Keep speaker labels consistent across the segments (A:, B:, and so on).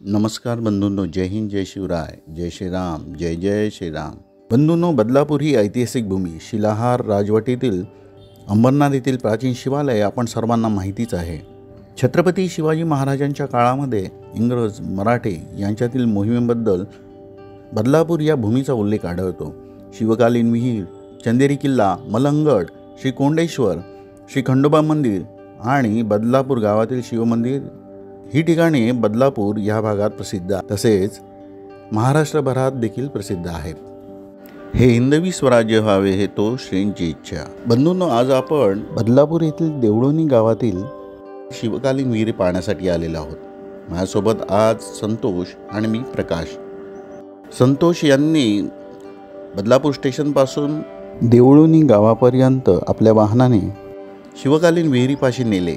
A: नमस्कार बंधूंनो, जय हिंद, जय शिवराय, जय श्रीराम, जय जय श्रीराम. बंधूंनो, बदलापूर ही ऐतिहासिक भूमी, शिलाहार राजवटीतील अंबरनाथ येथील प्राचीन शिवालय आपण सर्वांना माहितीच आहे. छत्रपती शिवाजी महाराजांच्या काळामध्ये इंग्रज मराठे यांच्यातील मोहिमेबद्दल बदलापूर या भूमीचा उल्लेख आढळतो. शिवकालीन विहीर, चंदेरी किल्ला, मलंगड, श्री कोंडेश्वर, श्री खंडोबा मंदिर आणि बदलापूर गावातील शिवमंदिर ही ठिकाणे बदलापूर या भागात प्रसिद्ध, तसेच महाराष्ट्रभरात देखील प्रसिद्ध आहेत. हे हिंदवी स्वराज्य व्हावे हे तो श्रींची इच्छा. बंधूंनो, आज आपण बदलापूर येथील देवळोनी गावातील शिवकालीन विहीर पाहण्यासाठी आलेलो आहोत. माझ्यासोबत आज संतोष आणि मी प्रकाश. संतोष यांनी बदलापूर स्टेशनपासून देवळोनी गावापर्यंत आपल्या वाहनाने शिवकालीन विहिरीपाशी नेले.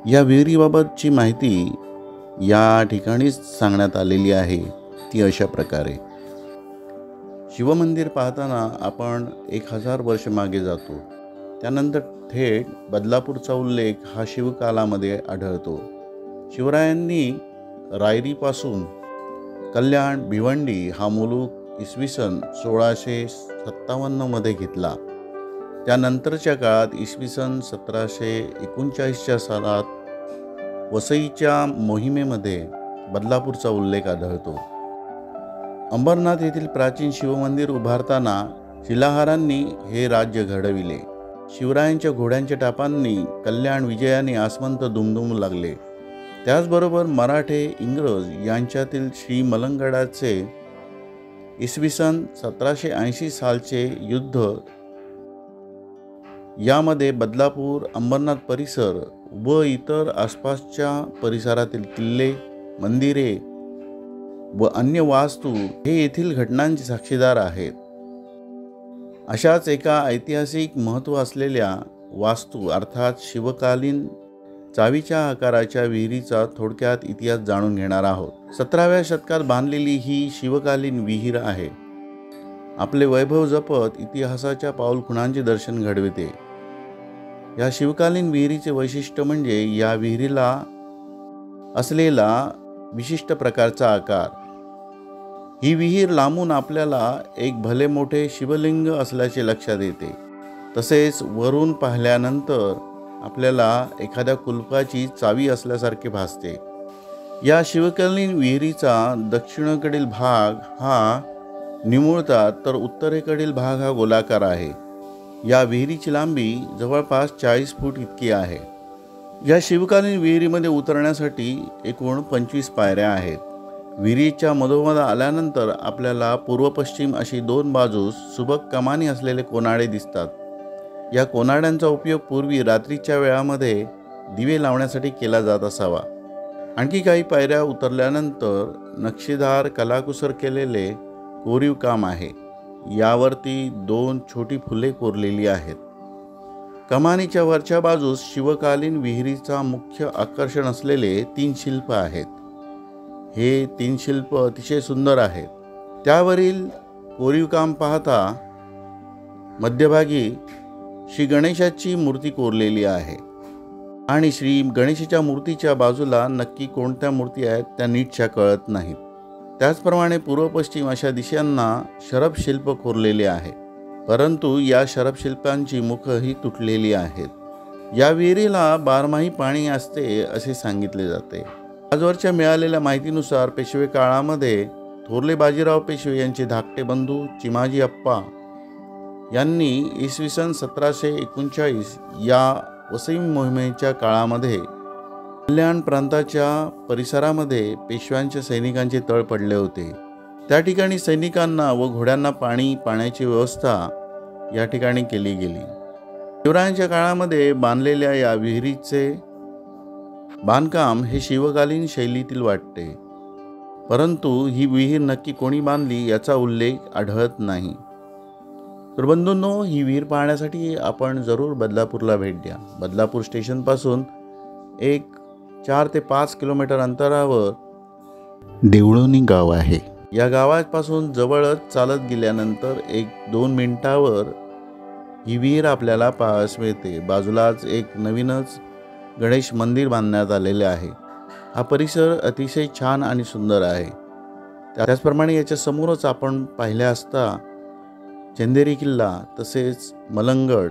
A: या विहिरीबाबतची माहिती या ठिकाणीच सांगण्यात आलेली आहे. ती अशा प्रकारे: शिवमंदिर पाहताना आपण 1000 वर्ष मागे जातो. त्यानंतर थेट बदलापूरचा उल्लेख हा शिवकालामध्ये आढळतो. शिवरायांनी रायरीपासून कल्याण भिवंडी हा मुलूक इसवी सन 1657 घेतला. त्यानंतरच्या काळात इसवी सन 1739 सालात वसईच्या मोहिमेमध्ये बदलापूरचा उल्लेख आढळतो. अंबरनाथ येथील प्राचीन शिवमंदिर उभारताना शिलाहारांनी हे राज्य घडविले. शिवरायांच्या घोड्यांच्या टापांनी कल्याण विजयाने आसमंत दुमदुमू लागले. त्याचबरोबर मराठे इंग्रज यांच्यातील श्री मलंगडाचे इसवी सन 1780 सालचे युद्ध, यामध्ये बदलापूर, अंबरनाथ परिसर व इतर आसपासच्या परिसरातील किल्ले, मंदिरे व अन्य वास्तू हे येथील घटनांचे साक्षीदार आहेत. अशाच एका ऐतिहासिक महत्त्व असलेल्या वास्तू अर्थात शिवकालीन चावीच्या आकाराच्या विहिरीचा थोडक्यात इतिहास जाणून घेणार आहोत. 17व्या शतकात बांधलेली ही शिवकालीन विहीर आहे. आपले वैभव जपत इतिहासाच्या पाऊलखुणांचे दर्शन घडविते. या शिवकालीन विहिरीचे वैशिष्ट्य म्हणजे या विहिरीला असलेला विशिष्ट प्रकारचा आकार. ही विहीर लांबून आपल्याला एक भले मोठे शिवलिंग असल्याचे लक्षात येते. तसेच वरून पाहिल्यानंतर आपल्याला एखाद्या कुलपाची चावी असल्यासारखे भासते. या शिवकालीन विहिरीचा दक्षिणेकडील भाग हा निमुळता तर उत्तरेकडील भाग हा गोलाकार आहे. या विहिरीची लांबी जवळपास 40 फूट इतकी आहे. या शिवकालीन विहिरीमध्ये उतरण्यासाठी एकूण 25 पायऱ्या आहेत. विहिरीच्या मधोमध आल्यानंतर आपल्याला पूर्व पश्चिम अशी 2 बाजूस सुबक कमानी असलेले कोनाडे दिसतात. या कोनाड्यांचा उपयोग पूर्वी रात्रीच्या वेळामध्ये दिवे लावण्यासाठी केला जात असावा. आणखी काही पायऱ्या उतरल्यानंतर नक्षीदार कलाकुसर केलेले कोरीव काम आहे. यावरती 2 छोटी फुले कोरलेली आहेत. कमानीच्या वरच्या बाजूस शिवकालीन विहिरीचा मुख्य आकर्षण असलेले 3 शिल्प आहेत. हे 3 शिल्प अतिशय सुंदर आहेत. त्यावरील कोरीव काम पाहता मध्यभागी श्री गणेशाची मूर्ती कोरलेली आहे आणि श्री गणेशाच्या मूर्तीच्या बाजूला नक्की कोणत्या मूर्ती आहेत त्या नीटशा कळत नाहीत. त्याचप्रमाणे पूर्व पश्चिम अशा दिशांना शरभ शिल्प कोरलेले आहे, परंतु या शरभ शिल्पांची मुखही तुटलेली आहेत. या विहिरीला बारमाही पाणी असते असे सांगितले जाते. आजवरच्या मिळालेल्या माहितीनुसार पेशवे काळामध्ये थोरले बाजीराव पेशवे यांचे धाकटे बंधू चिमाजी अप्पा यांनी इसवी सन 1739 या वसई मोहिमेच्या काळामध्ये कल्याण प्रांताच्या परिसरामध्ये पेशव्यांच्या सैनिकांचे तळ पडले होते. त्या ठिकाणी सैनिकांना व घोड्यांना पाण्याची व्यवस्था या ठिकाणी केली गेली. शिवरायांच्या काळामध्ये बांधलेल्या या विहिरीचे बांधकाम हे शिवकालीन शैलीतील वाटते, परंतु ही विहीर नक्की कोणी बांधली याचा उल्लेख आढळत नाही. तर बंधूंनो, ही विहीर पाहण्यासाठी आपण जरूर बदलापूरला भेट द्या. बदलापूर स्टेशनपासून एक 4 ते 5 किलोमीटर अंतरावर देवळोनी गाव आहे. या गावापासून जवळच चालत गेल्यानंतर 1-2 मिनिटावर ही विहीर आपल्याला पाहायला मिळते. बाजूलाच एक नवीनच गणेश मंदिर बांधण्यात आलेले आहे. हा परिसर अतिशय छान आणि सुंदर आहे. त्याचप्रमाणे याच्या समोरच आपण पाहिले असता चंदेरी किल्ला तसेच मलंगड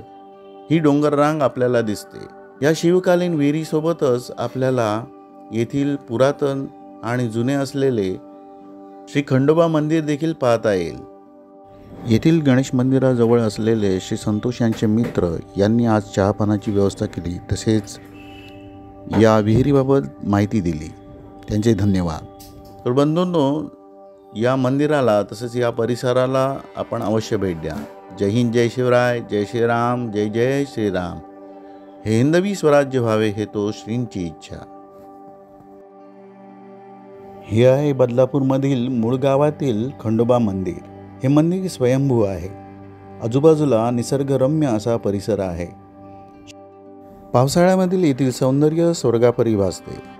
A: ही डोंगररांग आपल्याला दिसते. या शिवकालीन विहिरीसोबतच आपल्याला येथील पुरातन आणि जुने असलेले श्री खंडोबा मंदिर देखील पाहता येईल. येथील गणेश मंदिराजवळ असलेले श्री संतोष यांचे मित्र यांनी आज चहापानाची व्यवस्था केली, तसेच या विहिरीबाबत माहिती दिली. त्यांचे धन्यवाद. तर बंधूंनो, या मंदिराला तसेच या परिसराला आपण अवश्य भेट द्या. जय हिंद, जय शिवराय, जय श्रीराम, जय जय श्रीराम. हे हिंदवी स्वराज्य व्हावे हे तो श्रींची इच्छा. हे आहे बदलापूरमधील मूळ गावातील खंडोबा मंदिर. हे मंदिर स्वयंभू आहे. आजूबाजूला निसर्गरम्य असा परिसर आहे. पावसाळ्यामधील येथील सौंदर्य स्वर्गापरी भासते.